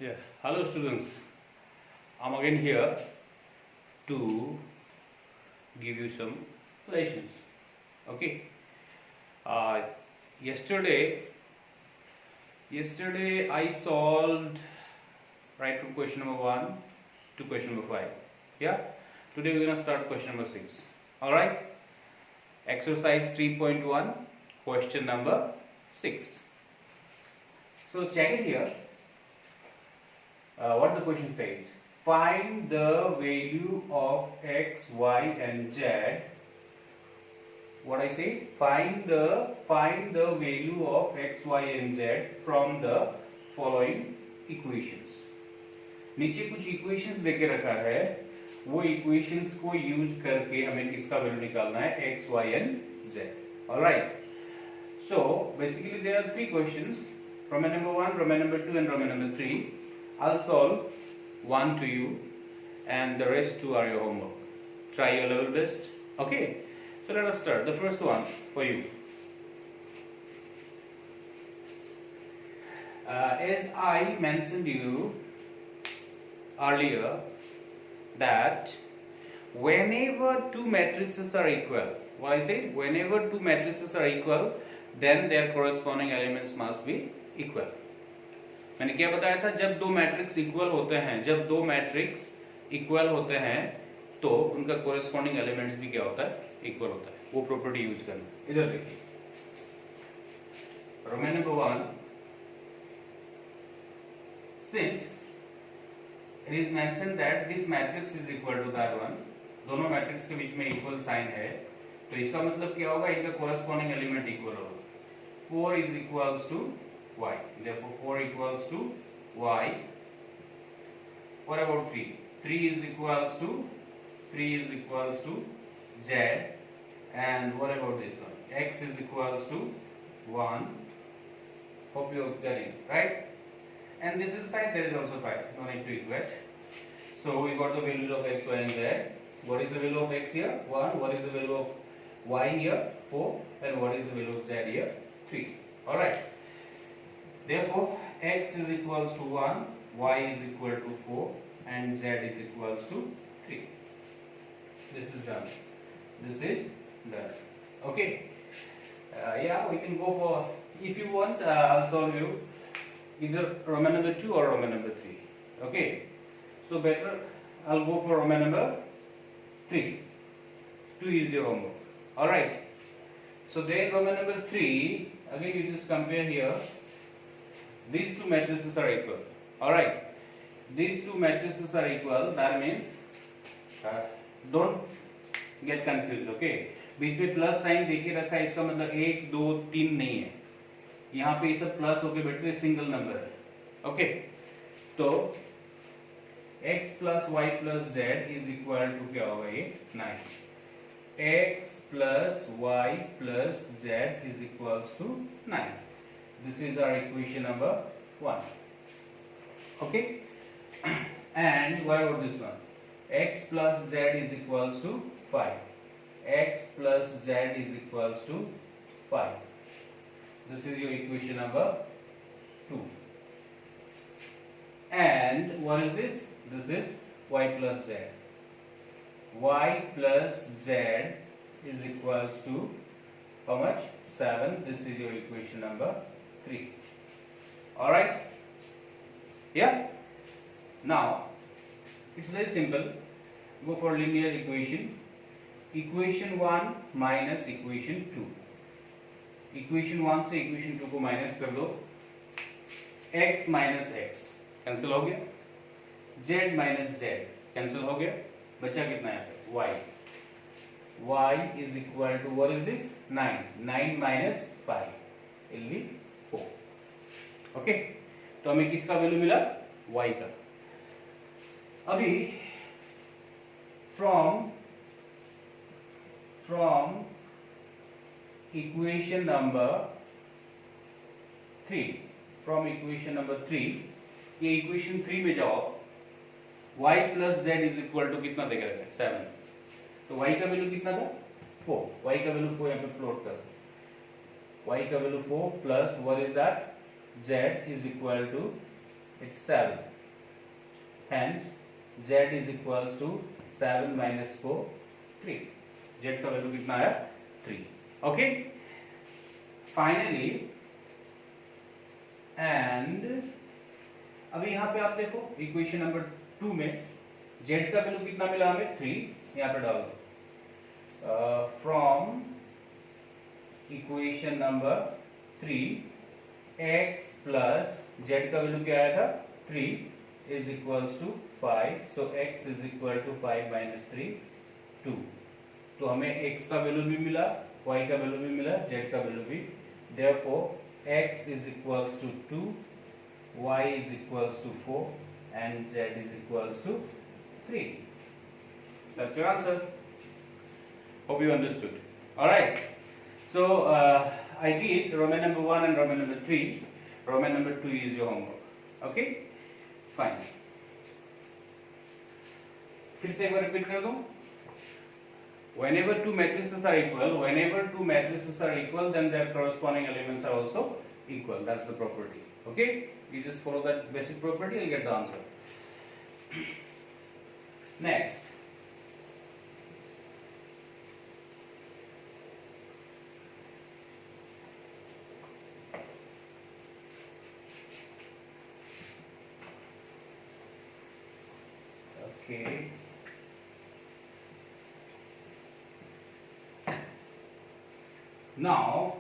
Yeah, hello students. I'm again here to give you some relations. Okay. Uh, yesterday, yesterday I solved right from question number 1 to question number 5. Yeah. Today we're gonna start question number 6. All right. Exercise 3.1, question number 6. So check it here. What the question says: find the value of x, y, and z. What I say? Find the value of x, y, and z from the following equations. नीचे कुछ equations देके रखा है, वो equations को use करके हमें किसका वैल्यू निकालना है, x, y, and z. All right. So basically there are three questions: Roman number 1, Roman number 2, and Roman number 3. I'll solve one to you and the rest two are your homework. Try your level best. Okay, so let us start. The first one for you. As I mentioned you earlier that whenever two matrices are equal, what I say, whenever two matrices are equal, then their corresponding elements must be equal. मैंने क्या बताया था? जब दो matrix equal होते हैं, तो उनका कोरेस्पॉन्डिंग एलिमेंट्स भी क्या होता है, इक्वल होता है. वो प्रॉपर्टी यूज करना. इधर देखिए, Roman number 1, since it is mention that this matrix is equal to that one, दोनों मैट्रिक्स के बीच में इक्वल साइन है, तो इसका मतलब क्या होगा, इनका कोरेस्पॉन्डिंग एलिमेंट इक्वल होगा. 4 is equals to y. Therefore 4 equals to y. What about 3? 3 is equals to z. And what about this one? X is equals to 1. Hope you are getting right. And this is 5. There is also 5. No need to equate. So we got the values of x, y, and z. What is the value of x here? 1. What is the value of y here? 4. And what is the value of z here? 3. All right. Therefore, x is equals to 1, y is equal to 4, and z is equals to 3. This is done. This is done. Okay. Yeah, we can go for, if you want, I'll solve you either Roman number 2 or Roman number 3. Okay. So better, I'll go for Roman number 3. 2 is your homework. Alright. So then Roman number 3, again you just compare here. These two matrices are equal. Alright. These two matrices are equal. That means don't get confused. Okay. बीच में plus sign देके रखा है, इसका मतलब 1, 2, 3 नहीं है. यहाँ पे ये सब प्लस होके बैठे सिंगल नंबर है. ओके. तो x plus y plus z is equal to क्या होगा ये 9. x plus y plus z is equals to 9. This is our equation number 1. Okay. And what about this one? X plus z is equals to 5. X plus z is equals to 5. This is your equation number 2. And what is this? This is y plus z. Y plus z is equals to how much? 7. This is your equation number 3. All right. Yeah. Now it's very simple. Go for linear equation. Equation 1 minus equation 2. Equation 1 से equation 2 को minus कर दो. x minus x cancel हो गया. z minus z cancel हो गया. बचा कितना है? y. y is equal to, what is this? 9. 9 minus 5 will be 4. Okay. तो हमें किसका वैल्यू मिला? y का. अभी फ्रॉम इक्वेशन नंबर 3, ये इक्वेशन 3 में जाओ. y plus z is equal to कितना देगा? 7. तो y का वैल्यू कितना था? 4. y का वैल्यू 4 यहाँ पे प्लॉट कर. y का value 4 plus what is that? z is equal to, it's 7. hence z is equals to 7 minus 4 3. z का वैल्यू कितना है 3. ओके फाइनली एंड अभी यहाँ पे आप देखो इक्वेशन नंबर 2 में z का वैल्यू कितना मिला हमें 3. यहाँ पे डाल दो from equation number 3 x plus z का वैल्यू क्या आया था 3 is equals to 5. So x is equal to 5 minus 3 2. तो हमें x का वैल्यू भी मिला, y का वैल्यू भी मिला, z का वैल्यू भी. Therefore x is equals to 2, y is equals to 4 and z is equals to 3. That's your answer. Hope you understood. Alright. So I did Roman number 1 and Roman number 3. Roman number 2 is your homework. Okay? Fine. फिर से एक बार repeat कर दूं. Whenever two matrices are equal, then their corresponding elements are also equal. That's the property. Okay? You just follow that basic property, you'll get the answer. Next. Okay. Now,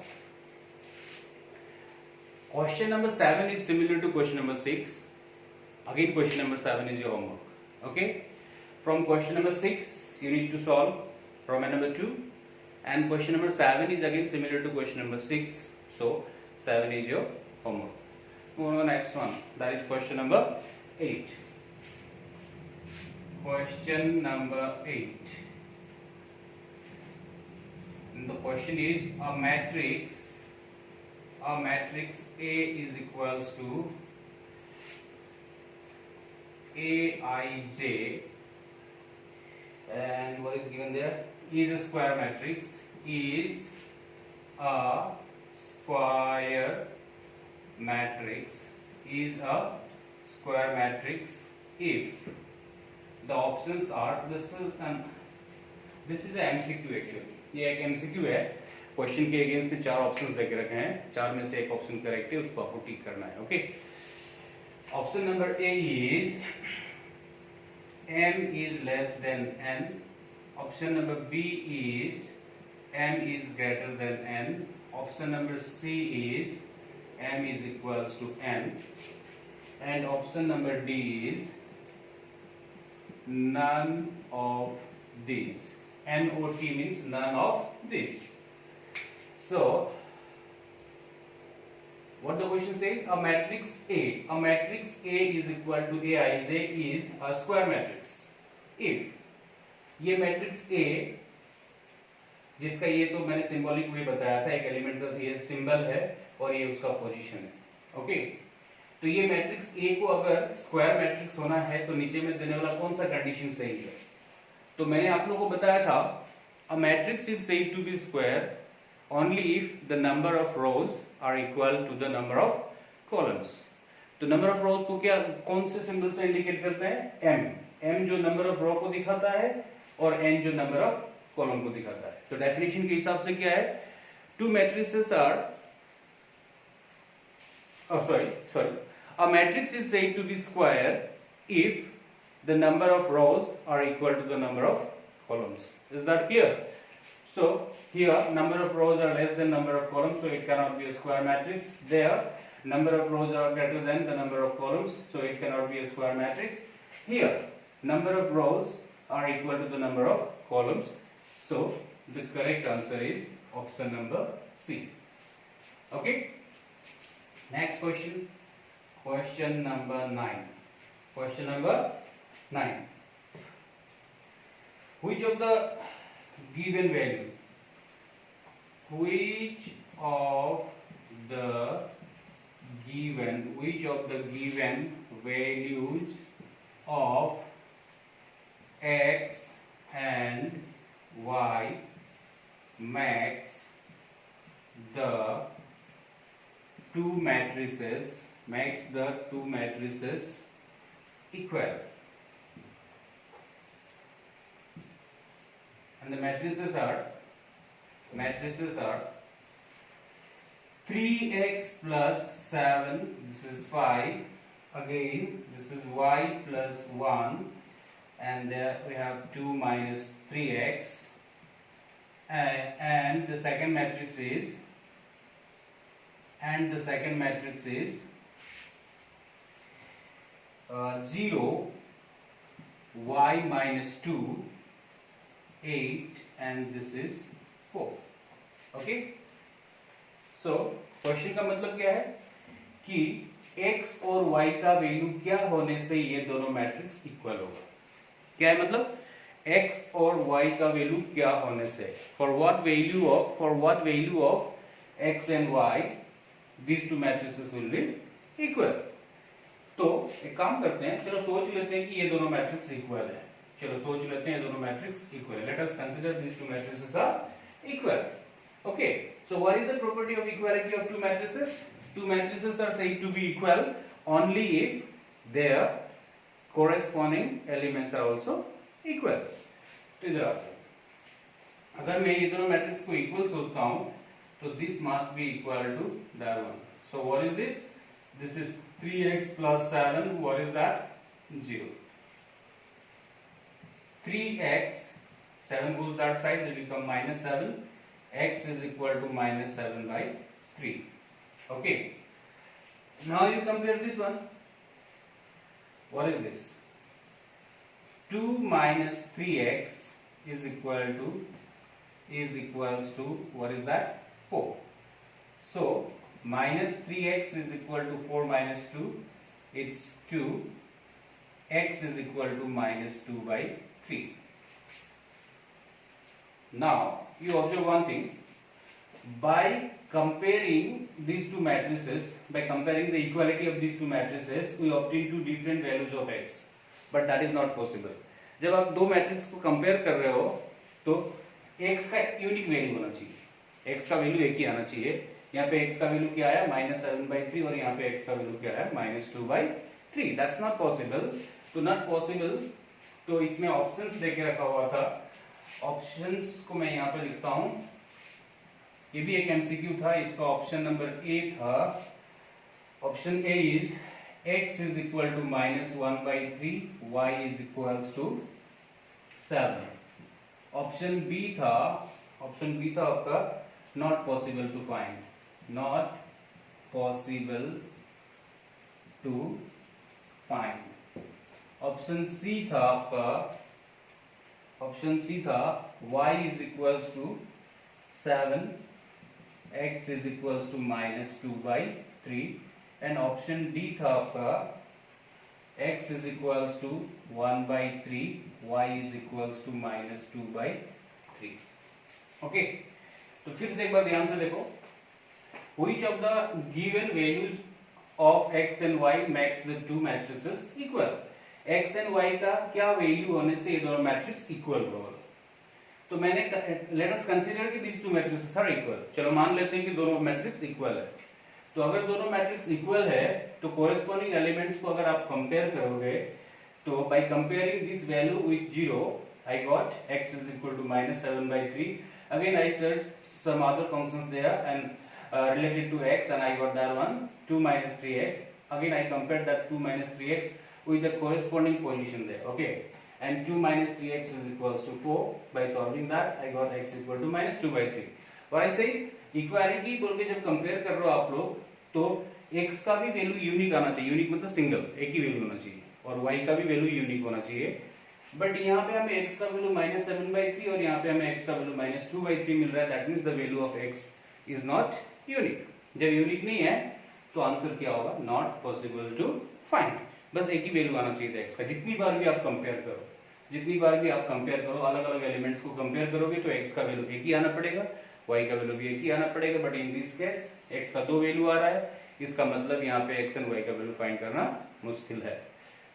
question number 7 is similar to question number 6. Again, question number 7 is your homework. Okay? From question number 6, you need to solve Roman number 2. And question number 7 is again similar to question number 6. So, 7 is your homework. Move on to the next one. That is question number 8. Question number 8. And the question is a matrix A is equals to Aij, and what is given there is a square matrix, is a square matrix, is a square matrix if the options are, this is a MCQ actually. ये एक MCQ है. Question के against में 4 options देके रखे हैं, 4 में से एक ऑप्शन करेक्ट है, उसको आपको टिक करना है. Okay. Option number A is m is less than n. Option number B is m is greater than n. Option number C is m is equals to n. And option number D is none of these. NOT means none of these. So, what the question says, a matrix A is equal to Aij is a square matrix if ये matrix A, जिसका ये तो मैंने symbolic वे बताया था, एक element का ये सिंबल है और ये उसका पोजीशन है. ओके. तो ये मैट्रिक्स A को अगर स्क्वायर मैट्रिक्स होना है तो नीचे में देने वाला कौन सा कंडीशन सही है. तो मैंने आप लोगों को बताया था a matrix is said to be square only if the number of rows are equal to the number of columns. तो number of rows को क्या कौन से सिंबल से इंडिकेट करते हैं? m जो नंबर ऑफ रो को दिखाता है और n जो नंबर ऑफ कॉलम को दिखाता है. तो डेफिनेशन के हिसाब से क्या है? Two matrices are a matrix is said to be square if the number of rows are equal to the number of columns. Is that clear? So here number of rows are less than number of columns, so it cannot be a square matrix. There number of rows are greater than the number of columns, so it cannot be a square matrix. Here number of rows are equal to the number of columns, so the correct answer is option number C. Okay. Next question. Question number 9. Question number 9. Which of the given value? Which of the given values of x and y makes the two matrices equal. and the matrices are 3x plus 7, this is 5, again this is y plus 1, and there we have 2 minus 3x, and the second matrix is 0, y minus 2, 8, and this is 4. Okay, so question का मतलब क्या है कि x और y का value क्या होने से ये दोनों मैट्रिक्स इक्वल होगा। क्या है मतलब x और y का वैल्यू क्या होने से, for what value of x and y these two matrices will be equal। तो एक काम करते हैं, चलो सोच लेते हैं कि ये दोनों मैट्रिक्स इक्वल है। Let us consider these two matrices are equal। Okay, so what is the property of equality of two matrices? Two matrices are said to be equal only if their corresponding elements are also equal। तो इधर आते हैं, अगर मैं ये दोनों matrix को equal सोचता हूं तो this must be equal to that one। So what is this? This is 3x plus 7, what is that? 0। 3x, 7 goes that side, will become minus 7, x is equal to minus 7 by 3। Okay, now you compare this one, what is this? 2 minus 3x is equals to what is that? 4। So minus 3x is equal to 4 minus 2, it's 2, x is equal to minus 2 by 3। Now you observe one thing, by comparing these two matrices, by comparing the equality of these two matrices, we obtain two different values of x, but that is not possible। जब आप दो matrix को compare कर रहे हो तो x का unique value होना चाहिए, x का वैल्यू एक ही आना चाहिए। यहाँ पे x का वैल्यू क्या आया -7/3 और यहाँ पे x का वैल्यू क्या है -2/3। That's not possible. तो नॉट पॉसिबल, तो इसमें ऑप्शंस देके रखा हुआ था, ऑप्शंस को मैं यहाँ पे लिखता हूँ। ये भी एक एमसीक्यू था, इसका ऑप्शन नंबर ए था। Option A is x is equal to -1/3, y is equals to 7। Option B था आपका not possible to find, not possible to find। Option C था आपका, y is equals to 7, x is equals to -2/3, and option D था आपका x is equals to 1/3, y is equals to -2/3। Okay, तो फिर से एक बार ध्यान से देखो, which of the given values of x and y makes the two matrices equal। x and y का क्या वैल्यू होने से ये दोनों मैट्रिक्स इक्वल होगा। तो मैंने लेट अस कंसीडर कि these two matrices are equal। चलो मान लेते हैं कि दोनों मैट्रिक्स इक्वल है। तो अगर दोनों मैट्रिक्स इक्वल है तो कोरेस्पॉन्डिंग एलिमेंट्स को अगर आप कंपेयर करोगे तो by comparing this value with 0 I got x is equal to -7/3। Again I searched some other functions there and related to x, and I got that one 2 minus 3x। Again I compared that 2 minus 3x with the corresponding position there। Okay, and 2 minus 3x is equals to 4। By solving that I got x equal to -2/3। What I say, equality बोल के जब compare कर रहे हो आप लोग तो x का भी वैल्यू यूनिक आना चाहिए। यूनिक मतलब सिंगल, एक ही वैल्यू होना चाहिए, और y का भी वैल्यू यूनिक होना चाहिए। बट यहाँ पे हमें x का वैल्यू -7/3 और यहाँ पे हमें x का वैल्यू -2/3 मिल रहा है। That means the value of x is not unique. जब यूनिक नहीं है तो आंसर क्या होगा, नॉट पॉसिबल टू फाइंड। बस एक ही वैल्यू आना चाहिए था x का। जितनी बार भी आप कंपेयर करो, अलग अलग एलिमेंट्स को कंपेयर करोगे तो x का वैल्यू एक ही आना पड़ेगा, y का वैल्यू भी एक ही आना पड़ेगा। But in this case x का दो वैल्यू आ रहा है, इसका मतलब यहाँ पे x एंड y का वैल्यू फाइंड करना मुश्किल है,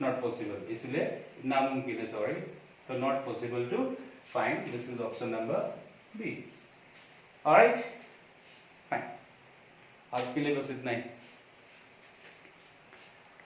नॉट पॉसिबल, इसलिए नामुमकिन है, सॉरी। तो not possible to find, this is option number B. Alright, fine. आज के लिए बस इतना ही।